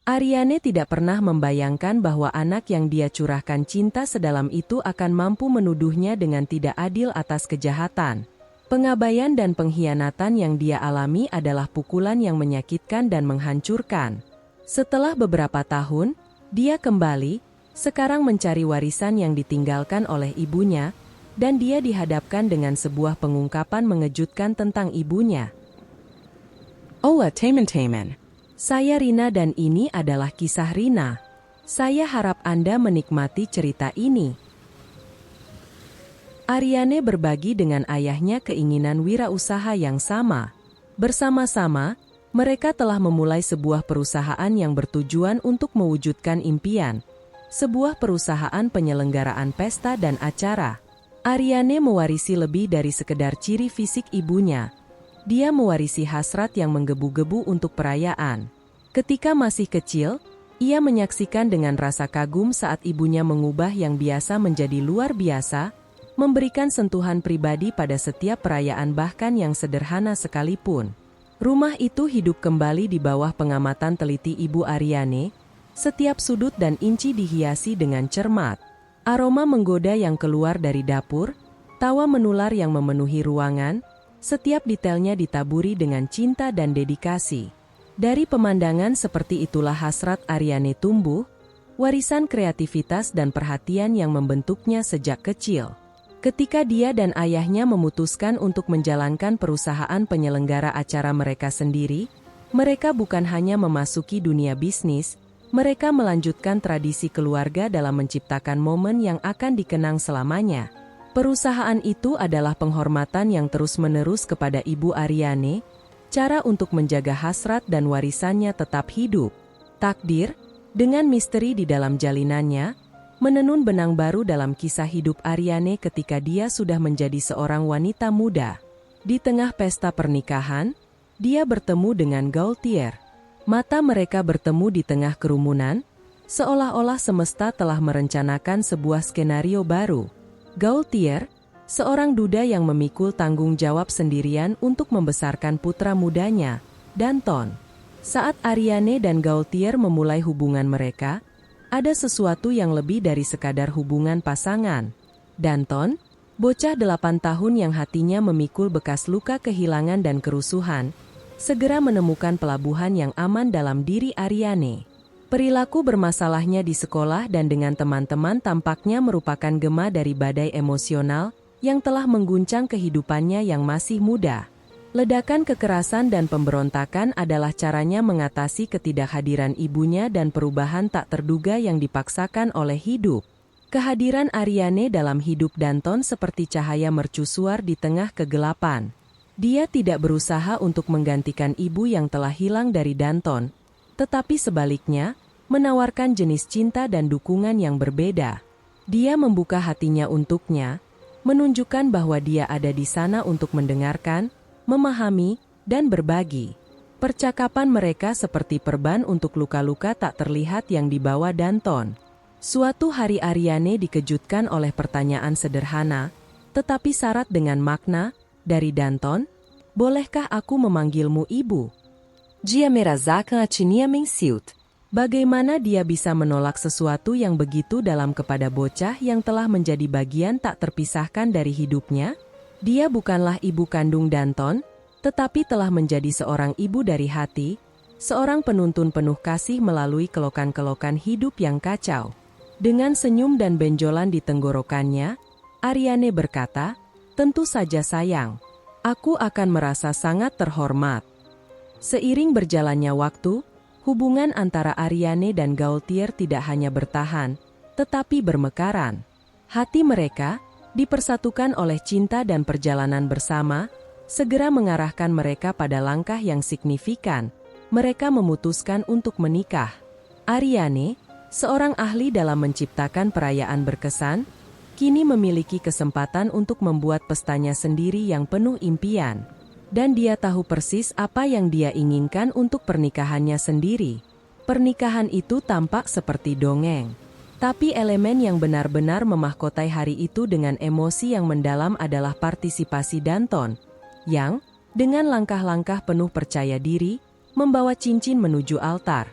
Ariane tidak pernah membayangkan bahwa anak yang dia curahkan cinta sedalam itu akan mampu menuduhnya dengan tidak adil atas kejahatan, pengabaian dan pengkhianatan yang dia alami adalah pukulan yang menyakitkan dan menghancurkan. Setelah beberapa tahun, dia kembali, sekarang mencari warisan yang ditinggalkan oleh ibunya, dan dia dihadapkan dengan sebuah pengungkapan mengejutkan tentang ibunya. Hola teman-teman. Saya Rina dan ini adalah kisah Rina. Saya harap Anda menikmati cerita ini. Ariane berbagi dengan ayahnya keinginan wirausaha yang sama. Bersama-sama, mereka telah memulai sebuah perusahaan yang bertujuan untuk mewujudkan impian. Sebuah perusahaan penyelenggaraan pesta dan acara. Ariane mewarisi lebih dari sekedar ciri fisik ibunya. Dia mewarisi hasrat yang menggebu-gebu untuk perayaan. Ketika masih kecil, ia menyaksikan dengan rasa kagum saat ibunya mengubah yang biasa menjadi luar biasa, memberikan sentuhan pribadi pada setiap perayaan bahkan yang sederhana sekalipun. Rumah itu hidup kembali di bawah pengamatan teliti Ibu Ariane, setiap sudut dan inci dihiasi dengan cermat. Aroma menggoda yang keluar dari dapur, tawa menular yang memenuhi ruangan, setiap detailnya ditaburi dengan cinta dan dedikasi. Dari pemandangan seperti itulah hasrat Ariane tumbuh, warisan kreativitas dan perhatian yang membentuknya sejak kecil. Ketika dia dan ayahnya memutuskan untuk menjalankan perusahaan penyelenggara acara mereka sendiri, mereka bukan hanya memasuki dunia bisnis, mereka melanjutkan tradisi keluarga dalam menciptakan momen yang akan dikenang selamanya. Perusahaan itu adalah penghormatan yang terus-menerus kepada Ibu Ariane, cara untuk menjaga hasrat dan warisannya tetap hidup. Takdir, dengan misteri di dalam jalinannya, menenun benang baru dalam kisah hidup Ariane ketika dia sudah menjadi seorang wanita muda. Di tengah pesta pernikahan, dia bertemu dengan Gaultier. Mata mereka bertemu di tengah kerumunan, seolah-olah semesta telah merencanakan sebuah skenario baru. Gaultier, seorang duda yang memikul tanggung jawab sendirian untuk membesarkan putra mudanya, Danton. Saat Ariane dan Gaultier memulai hubungan mereka, ada sesuatu yang lebih dari sekadar hubungan pasangan. Danton, bocah 8 tahun yang hatinya memikul bekas luka kehilangan dan kerusuhan, segera menemukan pelabuhan yang aman dalam diri Ariane. Perilaku bermasalahnya di sekolah dan dengan teman-teman tampaknya merupakan gema dari badai emosional yang telah mengguncang kehidupannya yang masih muda. Ledakan kekerasan dan pemberontakan adalah caranya mengatasi ketidakhadiran ibunya dan perubahan tak terduga yang dipaksakan oleh hidup. Kehadiran Ariane dalam hidup Danton seperti cahaya mercusuar di tengah kegelapan. Dia tidak berusaha untuk menggantikan ibu yang telah hilang dari Danton, tetapi sebaliknya, menawarkan jenis cinta dan dukungan yang berbeda. Dia membuka hatinya untuknya, menunjukkan bahwa dia ada di sana untuk mendengarkan, memahami, dan berbagi. Percakapan mereka seperti perban untuk luka-luka tak terlihat yang dibawa Danton. Suatu hari Ariane dikejutkan oleh pertanyaan sederhana, tetapi syarat dengan makna, dari Danton, "Bolehkah aku memanggilmu ibu?" Dia merasakan cinia mensiut. Bagaimana dia bisa menolak sesuatu yang begitu dalam kepada bocah yang telah menjadi bagian tak terpisahkan dari hidupnya? Dia bukanlah ibu kandung Danton, tetapi telah menjadi seorang ibu dari hati, seorang penuntun penuh kasih melalui kelokan-kelokan hidup yang kacau. Dengan senyum dan benjolan di tenggorokannya, Ariane berkata, "Tentu saja sayang, aku akan merasa sangat terhormat." Seiring berjalannya waktu, hubungan antara Ariane dan Gaultier tidak hanya bertahan, tetapi bermekaran. Hati mereka, dipersatukan oleh cinta dan perjalanan bersama, segera mengarahkan mereka pada langkah yang signifikan. Mereka memutuskan untuk menikah. Ariane, seorang ahli dalam menciptakan perayaan berkesan, kini memiliki kesempatan untuk membuat pestanya sendiri yang penuh impian. Dan dia tahu persis apa yang dia inginkan untuk pernikahannya sendiri. Pernikahan itu tampak seperti dongeng. Tapi elemen yang benar-benar memahkotai hari itu dengan emosi yang mendalam adalah partisipasi Danton, yang, dengan langkah-langkah penuh percaya diri, membawa cincin menuju altar.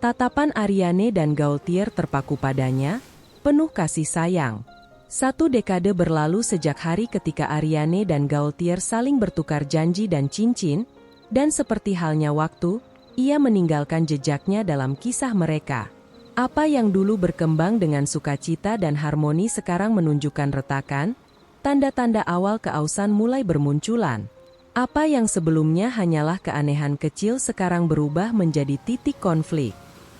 Tatapan Ariane dan Gaultier terpaku padanya, penuh kasih sayang. 1 dekade berlalu sejak hari ketika Ariane dan Gaultier saling bertukar janji dan cincin, dan seperti halnya waktu, ia meninggalkan jejaknya dalam kisah mereka. Apa yang dulu berkembang dengan sukacita dan harmoni sekarang menunjukkan retakan, tanda-tanda awal keausan mulai bermunculan. Apa yang sebelumnya hanyalah keanehan kecil sekarang berubah menjadi titik konflik.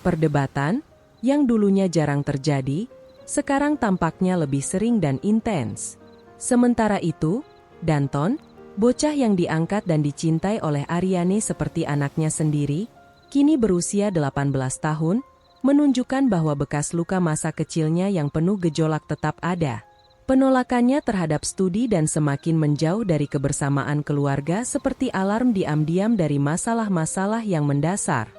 Perdebatan, yang dulunya jarang terjadi, sekarang tampaknya lebih sering dan intens. Sementara itu, Danton, bocah yang diangkat dan dicintai oleh Ariane seperti anaknya sendiri, kini berusia 18 tahun, menunjukkan bahwa bekas luka masa kecilnya yang penuh gejolak tetap ada. Penolakannya terhadap studi dan semakin menjauh dari kebersamaan keluarga seperti alarm diam-diam dari masalah-masalah yang mendasar.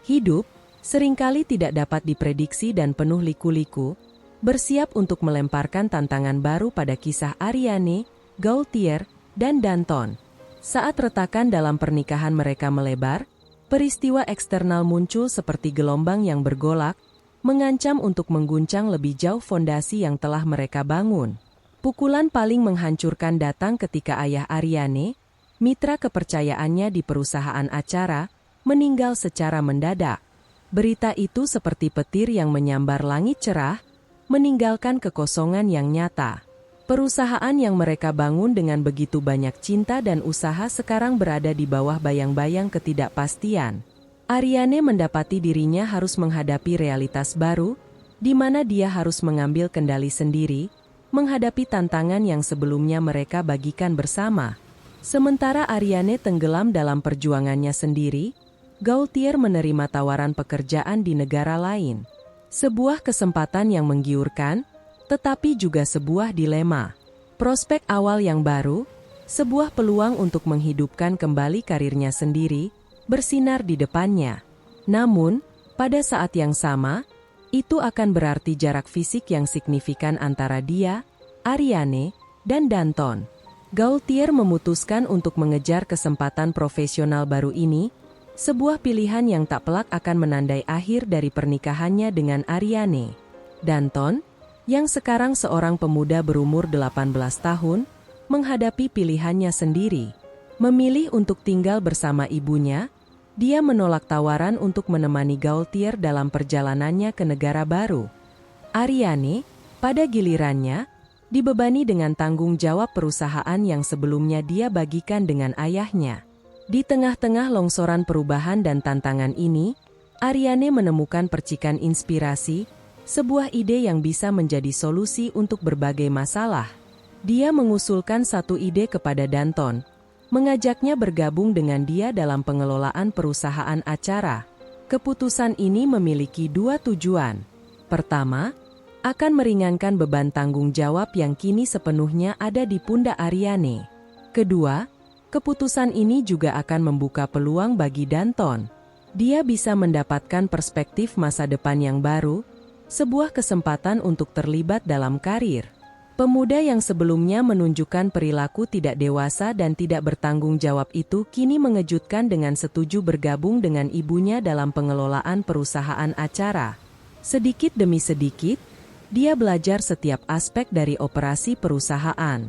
Hidup, seringkali tidak dapat diprediksi dan penuh liku-liku, bersiap untuk melemparkan tantangan baru pada kisah Ariane, Gaultier, dan Danton. Saat retakan dalam pernikahan mereka melebar, peristiwa eksternal muncul seperti gelombang yang bergolak, mengancam untuk mengguncang lebih jauh fondasi yang telah mereka bangun. Pukulan paling menghancurkan datang ketika ayah Ariane, mitra kepercayaannya di perusahaan acara, meninggal secara mendadak. Berita itu seperti petir yang menyambar langit cerah, meninggalkan kekosongan yang nyata. Perusahaan yang mereka bangun dengan begitu banyak cinta dan usaha sekarang berada di bawah bayang-bayang ketidakpastian. Ariane mendapati dirinya harus menghadapi realitas baru, di mana dia harus mengambil kendali sendiri, menghadapi tantangan yang sebelumnya mereka bagikan bersama. Sementara Ariane tenggelam dalam perjuangannya sendiri, Gaultier menerima tawaran pekerjaan di negara lain. Sebuah kesempatan yang menggiurkan, tetapi juga sebuah dilema. Prospek awal yang baru, sebuah peluang untuk menghidupkan kembali karirnya sendiri, bersinar di depannya. Namun, pada saat yang sama, itu akan berarti jarak fisik yang signifikan antara dia, Ariane, dan Danton. Gaultier memutuskan untuk mengejar kesempatan profesional baru ini, sebuah pilihan yang tak pelak akan menandai akhir dari pernikahannya dengan Ariane. Danton, yang sekarang seorang pemuda berumur 18 tahun, menghadapi pilihannya sendiri. Memilih untuk tinggal bersama ibunya, dia menolak tawaran untuk menemani Gaultier dalam perjalanannya ke negara baru. Ariane, pada gilirannya, dibebani dengan tanggung jawab perusahaan yang sebelumnya dia bagikan dengan ayahnya. Di tengah-tengah longsoran perubahan dan tantangan ini, Ariane menemukan percikan inspirasi, sebuah ide yang bisa menjadi solusi untuk berbagai masalah. Dia mengusulkan satu ide kepada Danton, mengajaknya bergabung dengan dia dalam pengelolaan perusahaan acara. Keputusan ini memiliki 2 tujuan. Pertama, akan meringankan beban tanggung jawab yang kini sepenuhnya ada di pundak Ariane. Kedua, keputusan ini juga akan membuka peluang bagi Danton. Dia bisa mendapatkan perspektif masa depan yang baru, sebuah kesempatan untuk terlibat dalam karir. Pemuda yang sebelumnya menunjukkan perilaku tidak dewasa dan tidak bertanggung jawab itu kini mengejutkan dengan setuju bergabung dengan ibunya dalam pengelolaan perusahaan acara. Sedikit demi sedikit, dia belajar setiap aspek dari operasi perusahaan.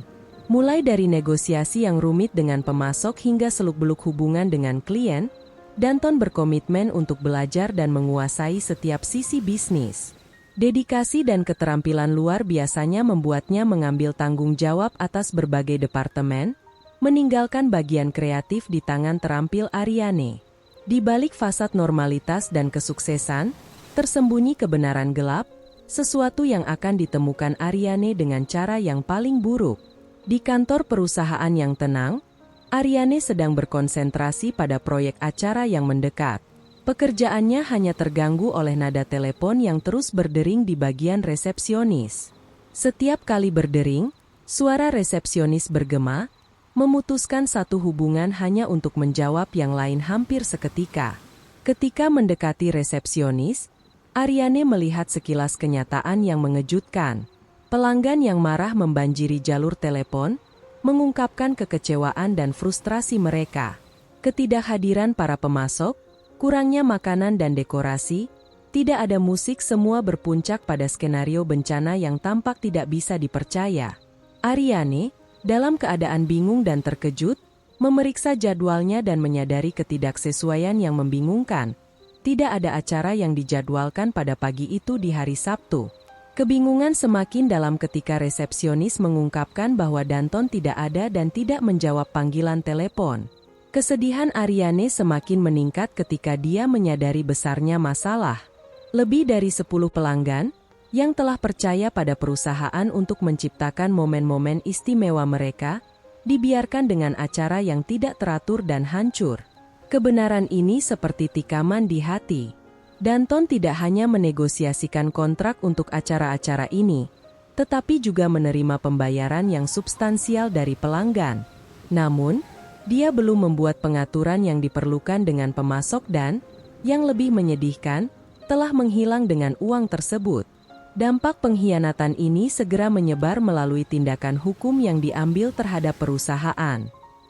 Mulai dari negosiasi yang rumit dengan pemasok hingga seluk-beluk hubungan dengan klien, Danton berkomitmen untuk belajar dan menguasai setiap sisi bisnis. Dedikasi dan keterampilan luar biasanya membuatnya mengambil tanggung jawab atas berbagai departemen, meninggalkan bagian kreatif di tangan terampil Ariane. Di balik fasad normalitas dan kesuksesan, tersembunyi kebenaran gelap, sesuatu yang akan ditemukan Ariane dengan cara yang paling buruk. Di kantor perusahaan yang tenang, Ariane sedang berkonsentrasi pada proyek acara yang mendekat. Pekerjaannya hanya terganggu oleh nada telepon yang terus berdering di bagian resepsionis. Setiap kali berdering, suara resepsionis bergema, memutuskan satu hubungan hanya untuk menjawab yang lain hampir seketika. Ketika mendekati resepsionis, Ariane melihat sekilas kenyataan yang mengejutkan. Pelanggan yang marah membanjiri jalur telepon, mengungkapkan kekecewaan dan frustrasi mereka. Ketidakhadiran para pemasok, kurangnya makanan dan dekorasi, Tidak ada musik, semua berpuncak pada skenario bencana yang tampak tidak bisa dipercaya. Ariane, dalam keadaan bingung dan terkejut, memeriksa jadwalnya dan menyadari ketidaksesuaian yang membingungkan. Tidak ada acara yang dijadwalkan pada pagi itu di hari Sabtu. Kebingungan semakin dalam ketika resepsionis mengungkapkan bahwa Danton tidak ada dan tidak menjawab panggilan telepon. Kesedihan Ariane semakin meningkat ketika dia menyadari besarnya masalah. Lebih dari 10 pelanggan yang telah percaya pada perusahaan untuk menciptakan momen-momen istimewa mereka, dibiarkan dengan acara yang tidak teratur dan hancur. Kebenaran ini seperti tikaman di hati. Danton tidak hanya menegosiasikan kontrak untuk acara-acara ini, tetapi juga menerima pembayaran yang substansial dari pelanggan. Namun, dia belum membuat pengaturan yang diperlukan dengan pemasok dan, yang lebih menyedihkan, telah menghilang dengan uang tersebut. Dampak pengkhianatan ini segera menyebar melalui tindakan hukum yang diambil terhadap perusahaan.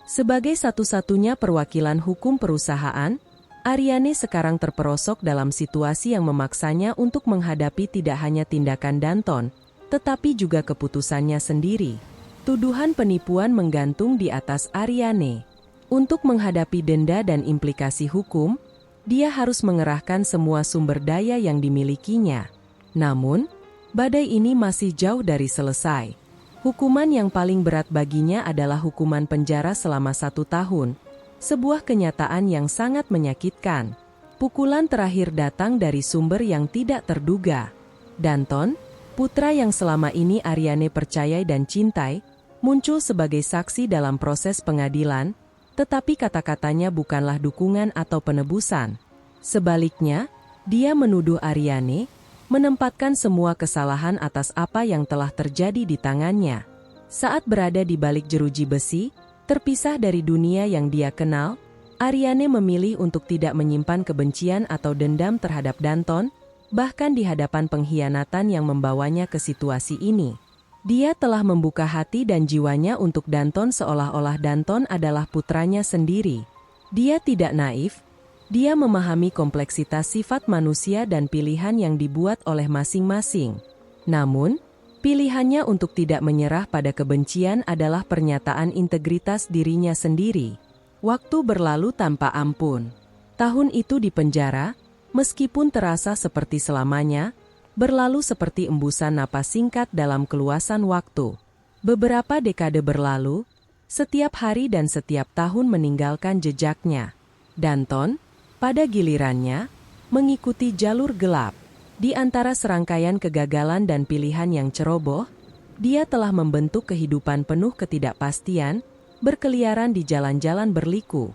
Sebagai satu-satunya perwakilan hukum perusahaan, Ariane sekarang terperosok dalam situasi yang memaksanya untuk menghadapi tidak hanya tindakan Danton, tetapi juga keputusannya sendiri. Tuduhan penipuan menggantung di atas Ariane. Untuk menghadapi denda dan implikasi hukum, dia harus mengerahkan semua sumber daya yang dimilikinya. Namun, badai ini masih jauh dari selesai. Hukuman yang paling berat baginya adalah hukuman penjara selama 1 tahun, sebuah kenyataan yang sangat menyakitkan. Pukulan terakhir datang dari sumber yang tidak terduga. Danton, putra yang selama ini Ariane percayai dan cintai, muncul sebagai saksi dalam proses pengadilan, tetapi kata-katanya bukanlah dukungan atau penebusan. Sebaliknya, dia menuduh Ariane, menempatkan semua kesalahan atas apa yang telah terjadi di tangannya. Saat berada di balik jeruji besi, terpisah dari dunia yang dia kenal, Ariane memilih untuk tidak menyimpan kebencian atau dendam terhadap Danton, bahkan di hadapan pengkhianatan yang membawanya ke situasi ini. Dia telah membuka hati dan jiwanya untuk Danton seolah-olah Danton adalah putranya sendiri. Dia tidak naif, dia memahami kompleksitas sifat manusia dan pilihan yang dibuat oleh masing-masing. Namun, pilihannya untuk tidak menyerah pada kebencian adalah pernyataan integritas dirinya sendiri. Waktu berlalu tanpa ampun. Tahun itu di penjara, meskipun terasa seperti selamanya, berlalu seperti embusan napas singkat dalam keluasan waktu. Beberapa dekade berlalu, setiap hari dan setiap tahun meninggalkan jejaknya. Danton, pada gilirannya, mengikuti jalur gelap. Di antara serangkaian kegagalan dan pilihan yang ceroboh, dia telah membentuk kehidupan penuh ketidakpastian, berkeliaran di jalan-jalan berliku.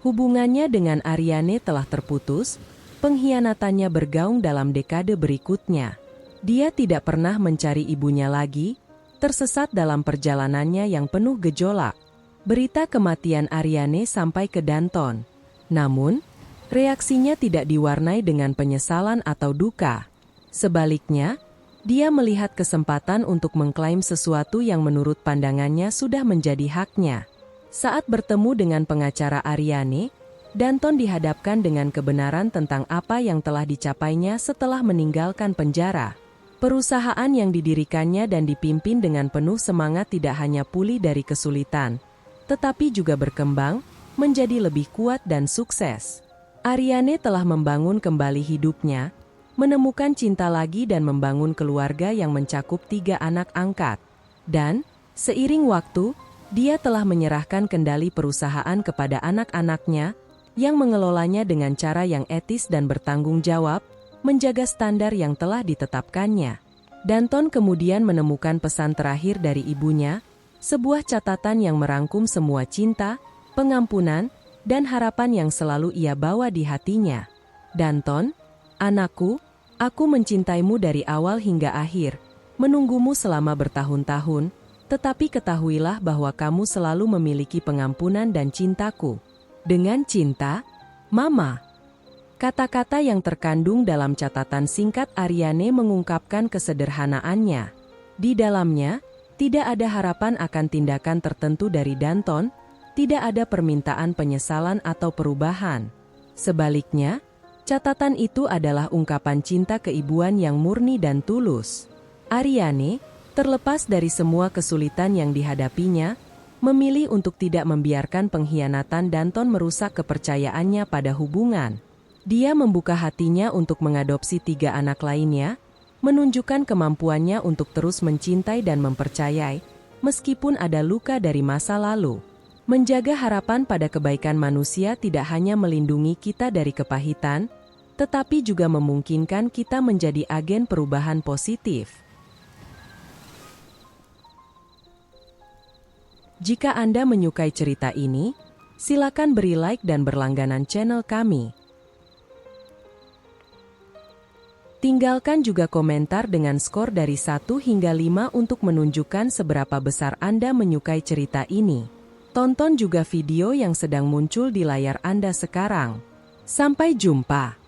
Hubungannya dengan Ariane telah terputus, pengkhianatannya bergaung dalam dekade berikutnya. Dia tidak pernah mencari ibunya lagi, tersesat dalam perjalanannya yang penuh gejolak. Berita kematian Ariane sampai ke Danton. Namun, reaksinya tidak diwarnai dengan penyesalan atau duka. Sebaliknya, dia melihat kesempatan untuk mengklaim sesuatu yang menurut pandangannya sudah menjadi haknya. Saat bertemu dengan pengacara Ariane, Danton dihadapkan dengan kebenaran tentang apa yang telah dicapainya setelah meninggalkan penjara. Perusahaan yang didirikannya dan dipimpin dengan penuh semangat tidak hanya pulih dari kesulitan, tetapi juga berkembang, menjadi lebih kuat dan sukses. Ariane telah membangun kembali hidupnya, menemukan cinta lagi dan membangun keluarga yang mencakup 3 anak angkat. Dan, seiring waktu, dia telah menyerahkan kendali perusahaan kepada anak-anaknya, yang mengelolanya dengan cara yang etis dan bertanggung jawab, menjaga standar yang telah ditetapkannya. Danton kemudian menemukan pesan terakhir dari ibunya, sebuah catatan yang merangkum semua cinta, pengampunan, dan harapan yang selalu ia bawa di hatinya. Danton, anakku, aku mencintaimu dari awal hingga akhir, menunggumu selama bertahun-tahun, tetapi ketahuilah bahwa kamu selalu memiliki pengampunan dan cintaku. Dengan cinta, Mama. Kata-kata yang terkandung dalam catatan singkat Ariane mengungkapkan kesederhanaannya. Di dalamnya, tidak ada harapan akan tindakan tertentu dari Danton, tidak ada permintaan penyesalan atau perubahan. Sebaliknya, Catatan itu adalah ungkapan cinta keibuan yang murni dan tulus. Ariane, terlepas dari semua kesulitan yang dihadapinya, memilih untuk tidak membiarkan pengkhianatan Danton merusak kepercayaannya pada hubungan. Dia membuka hatinya untuk mengadopsi 3 anak lainnya, menunjukkan kemampuannya untuk terus mencintai dan mempercayai, meskipun ada luka dari masa lalu. Menjaga harapan pada kebaikan manusia tidak hanya melindungi kita dari kepahitan, tetapi juga memungkinkan kita menjadi agen perubahan positif. Jika Anda menyukai cerita ini, silakan beri like dan berlangganan channel kami. Tinggalkan juga komentar dengan skor dari 1 hingga 5 untuk menunjukkan seberapa besar Anda menyukai cerita ini. Tonton juga video yang sedang muncul di layar Anda sekarang. Sampai jumpa.